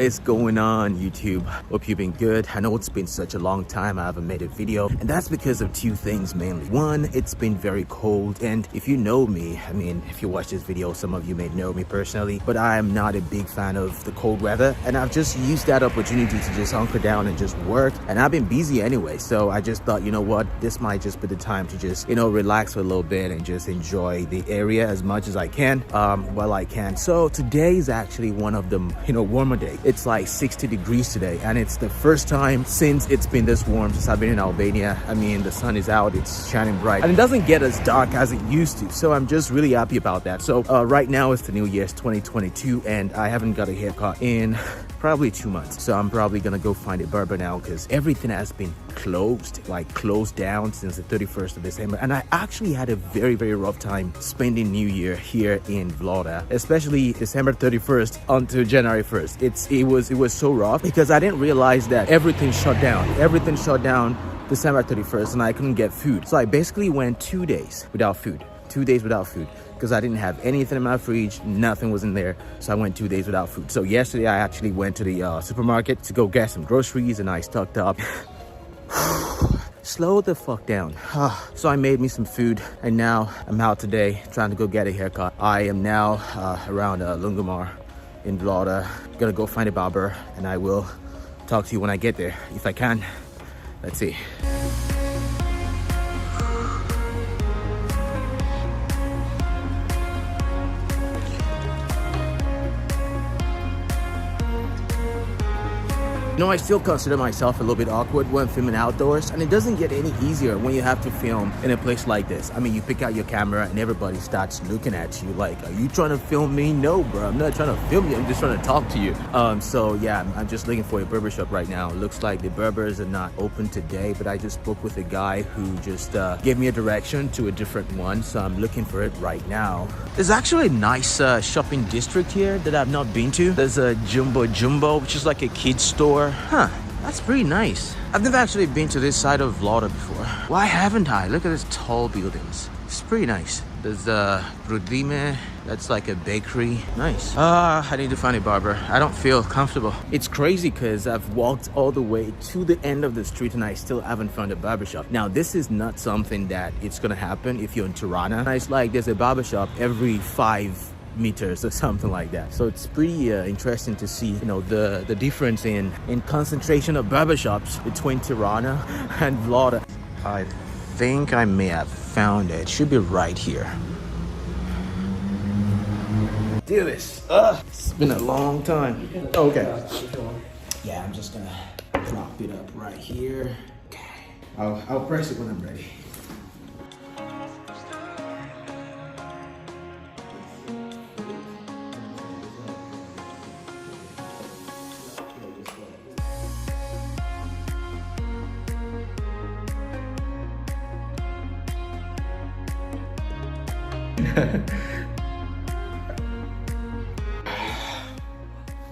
is going on, YouTube? Hope you've been good. I know it's been such a long time I haven't made a video, and that's because of two things mainly. One, it's been very cold, and if you know me, I mean, if you watch this video, some of you may know me personally, but I am not a big fan of the cold weather, and I've just used that opportunity to just hunker down and just work, and I've been busy anyway, so I just thought, you know what, this might just be the time to just, you know, relax for a little bit and just enjoy the area as much as I can while I can. So today is actually one of the, you know, warmer days. It's like 60 degrees today, and it's the first time since it's been this warm since I've been in Albania. I mean, the sun is out, it's shining bright, and it doesn't get as dark as it used to, so I'm just really happy about that. So right now it's the New Year's 2022, and I haven't got a haircut in probably 2 months, so I'm probably gonna go find a barber now because everything has been closed down since the 31st of December, and I actually had a very rough time spending New Year here in Vlora, especially December 31st until January 1st. It was so rough because I didn't realize that everything shut down December 31st, and I couldn't get food. So I basically went 2 days without food because I didn't have anything in my fridge, nothing was in there, so I went 2 days without food. So yesterday I actually went to the supermarket to go get some groceries, and I stocked up. Slow the fuck down. So I made me some food, and now I'm out today trying to go get a haircut. I am now around Lungomar in Vlora. Gonna go find a barber, and I will talk to you when I get there, if I can. Let's see. You know, I still consider myself a little bit awkward when filming outdoors, and it doesn't get any easier when you have to film in a place like this. I mean, you pick out your camera and everybody starts looking at you like, are you trying to film me? No, bro, I'm not trying to film you. I'm just trying to talk to you. So yeah, I'm just looking for a barber shop right now. Looks like the barbers are not open today, but I just spoke with a guy who just gave me a direction to a different one, so I'm looking for it right now. There's actually a nice shopping district here that I've not been to. There's a Jumbo, which is like a kid's store. Huh, that's pretty nice. I've never actually been to this side of Vlora before. Why haven't I? Look at these tall buildings. It's pretty nice. There's Brudime, that's like a bakery. Nice. I need to find a barber. I don't feel comfortable. It's crazy because I've walked all the way to the end of the street and I still haven't found a barbershop. Now, this is not something that it's gonna happen if you're in Tirana. It's like there's a barbershop every 5 meters or something like that, so it's pretty interesting to see, you know, the difference in concentration of barbershops between Tirana and Vlora. I think I may have found it. It should be right here. Do this. It's been a long time. Okay. Yeah, I'm just gonna drop it up right here. Okay. I'll press it when I'm ready.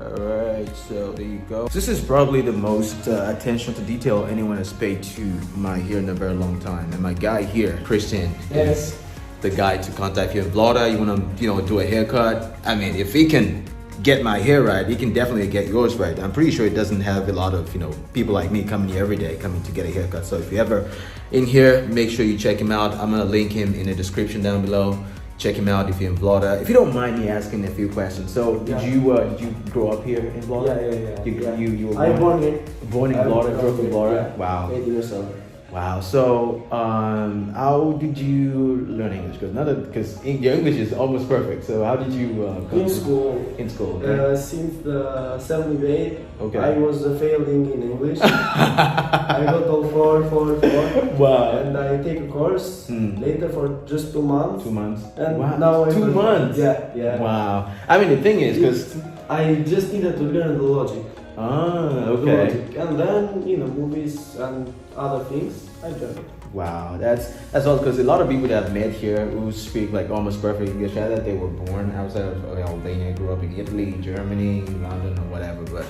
Alright, so there you go. This is probably the most attention to detail anyone has paid to my hair in a very long time. And my guy here, Christian, is the guy to contact you in Vlora. You wanna, you know, do a haircut. I mean, if he can get my hair right, he can definitely get yours right. I'm pretty sure it doesn't have a lot of, you know, people like me coming here every day coming to get a haircut. So if you're ever in here, make sure you check him out. I'm gonna link him in the description down below. Check him out if you're in Vlora. If you don't mind me asking a few questions. So did you grow up here in Vlora? Yeah. You were born in Vlora, grew up in Vlora? Yeah. Wow. 8 years old. Wow. So how did you learn English? Because your English is almost perfect. So how did you in school? In school. Okay. Since the 7th grade, okay. I was failing in English. I got all 4. Wow. And I take a course later for just 2 months. 2 months. And wow. now 2 months. Yeah. Wow. I mean, the thing is, because I just needed to learn the logic. Ah, okay. And then, you know, movies and other things. I enjoyed it. Wow, that's all, because a lot of people that I've met here who speak like almost perfect English, either they were born outside of Albania, grew up in Italy, Germany, London, or whatever. But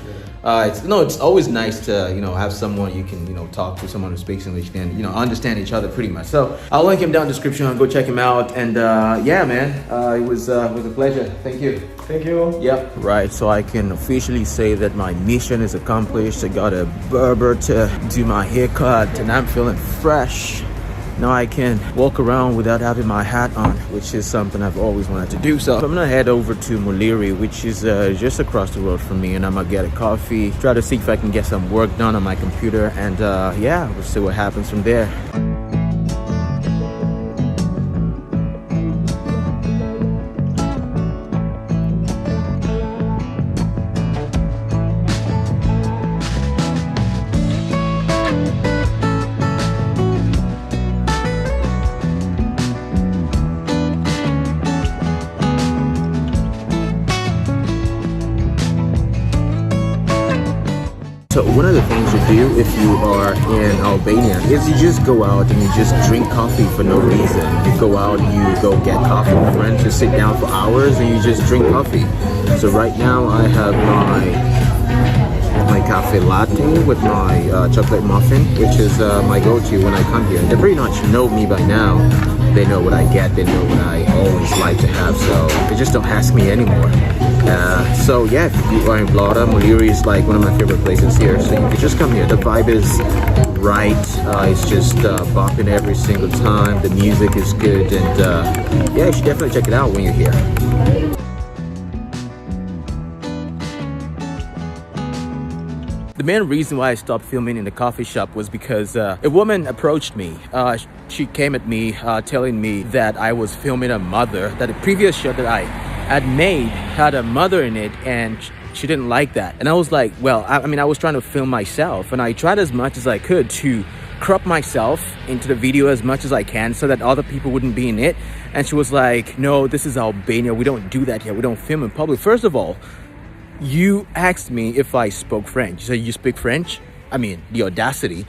it's always nice to have someone you can talk to, someone who speaks English, and understand each other pretty much. So I'll link him down in the description. Go check him out. And yeah, man, it was a pleasure. Thank you. Thank you. Yep. Right, so I can officially say that my mission is accomplished. I got a barber to do my haircut and I'm feeling fresh. Now I can walk around without having my hat on, which is something I've always wanted to do. So I'm gonna head over to Muliri, which is just across the road from me, and I'm gonna get a coffee, try to see if I can get some work done on my computer, and yeah, we'll see what happens from there. So one of the things you do if you are in Albania is you just go out and you just drink coffee for no reason. You go out, you go get coffee with friends, you sit down for hours and you just drink coffee. So right now I have my cafe latte with my chocolate muffin, which is my go-to when I come here. They pretty much know me by now. They know what I get, they know what I always like to have, so they just don't ask me anymore. So yeah, if you are in Vlora, Muliri is like one of my favorite places here, so you can just come here. The vibe is right, it's just bopping every single time, the music is good, and yeah, you should definitely check it out when you're here. The main reason why I stopped filming in the coffee shop was because a woman approached me. She came at me telling me that I was filming a mother, that the previous shot that I had made had a mother in it, and she didn't like that. And I was like, well, I mean, I was trying to film myself, and I tried as much as I could to crop myself into the video as much as I can so that other people wouldn't be in it. And she was like, no, this is Albania, we don't do that here, we don't film in public. First of all, you asked me if I spoke French. You said, you speak French? I mean, the audacity.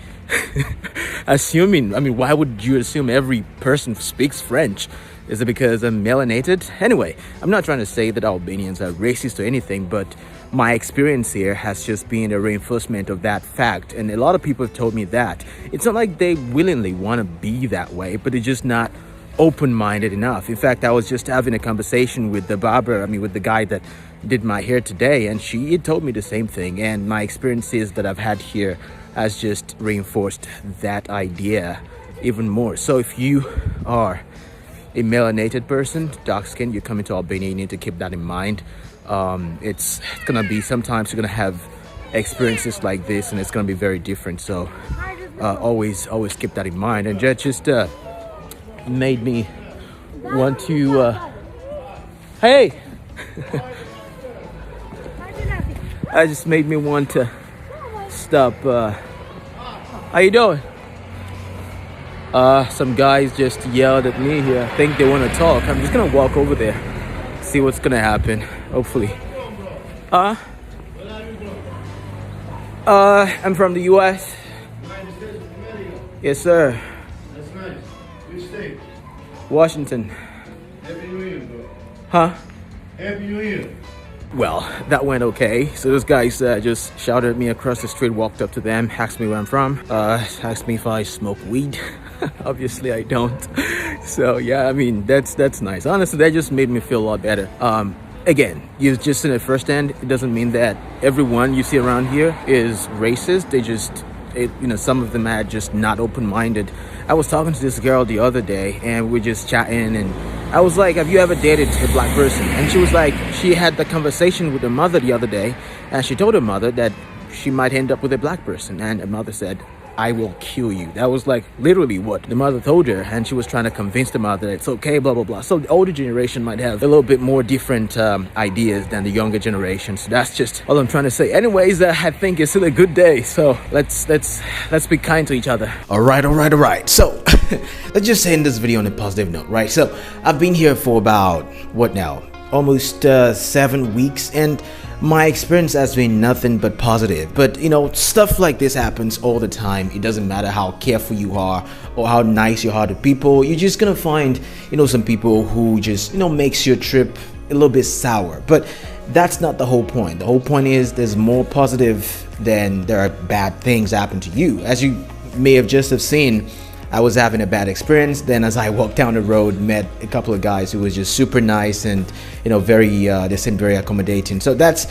Assuming, I mean, why would you assume every person speaks French? Is it because I'm melanated? Anyway, I'm not trying to say that Albanians are racist or anything, but my experience here has just been a reinforcement of that fact. And a lot of people have told me that. It's not like they willingly want to be that way, but they're just not open-minded enough. In fact, I was just having a conversation with the barber, with the guy that did my hair today, and he told me the same thing, and my experiences that I've had here has just reinforced that idea even more. So if you are a melanated person, dark skin, you come into Albania, you need to keep that in mind. It's gonna be, sometimes you're gonna have experiences like this and it's gonna be very different, so always keep that in mind. And that just made me want to hey I just made me want to stop. How you doing? Some guys just yelled at me here. I think they want to talk. I'm just gonna walk over there, see what's gonna happen, hopefully. I'm from the US. Yes, sir. That's nice. Which state? Washington. Happy New Year, bro. Huh? Happy New Year. Well, that went okay. So those guys just shouted at me across the street, walked up to them, asked me where I'm from, asked me if I smoke weed. Obviously I don't. So yeah, I mean, that's nice. Honestly, that just made me feel a lot better. Again, you're just in it firsthand. It doesn't mean that everyone you see around here is racist. They just, some of them are just not open-minded. I was talking to this girl the other day and we're just chatting, and I was like, have you ever dated a black person? And she was like, she had the conversation with her mother the other day, and she told her mother that she might end up with a black person, and her mother said, I will kill you. That was like literally what the mother told her, and she was trying to convince the mother that it's okay, blah blah blah. So the older generation might have a little bit more different ideas than the younger generation. So that's just all I'm trying to say. Anyways, I think it's still a good day, so let's be kind to each other. All right. So let's just end this video on a positive note, right? So I've been here for about what now, almost 7 weeks, and my experience has been nothing but positive. But you know, stuff like this happens all the time. It doesn't matter how careful you are or how nice you are to people. You're just gonna find, you know, some people who just, you know, makes your trip a little bit sour. But that's not the whole point. The whole point is there's more positive than there are bad things happen to you. As you may have just have seen, I was having a bad experience. Then as I walked down the road, met a couple of guys who was just super nice and, you know, very they seemed very accommodating. So that's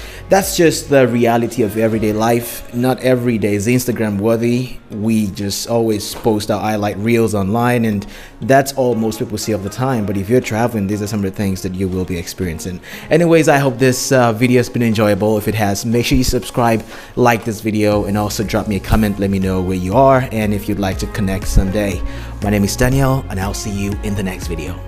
just the reality of everyday life. Not every day is Instagram worthy. We just always post our highlight reels online, and that's all most people see all the time. But if you're traveling, these are some of the things that you will be experiencing. Anyways, I hope this video has been enjoyable. If it has, make sure you subscribe, like this video, and also drop me a comment. Let me know where you are and if you'd like to connect someday. My name is Daniel, and I'll see you in the next video.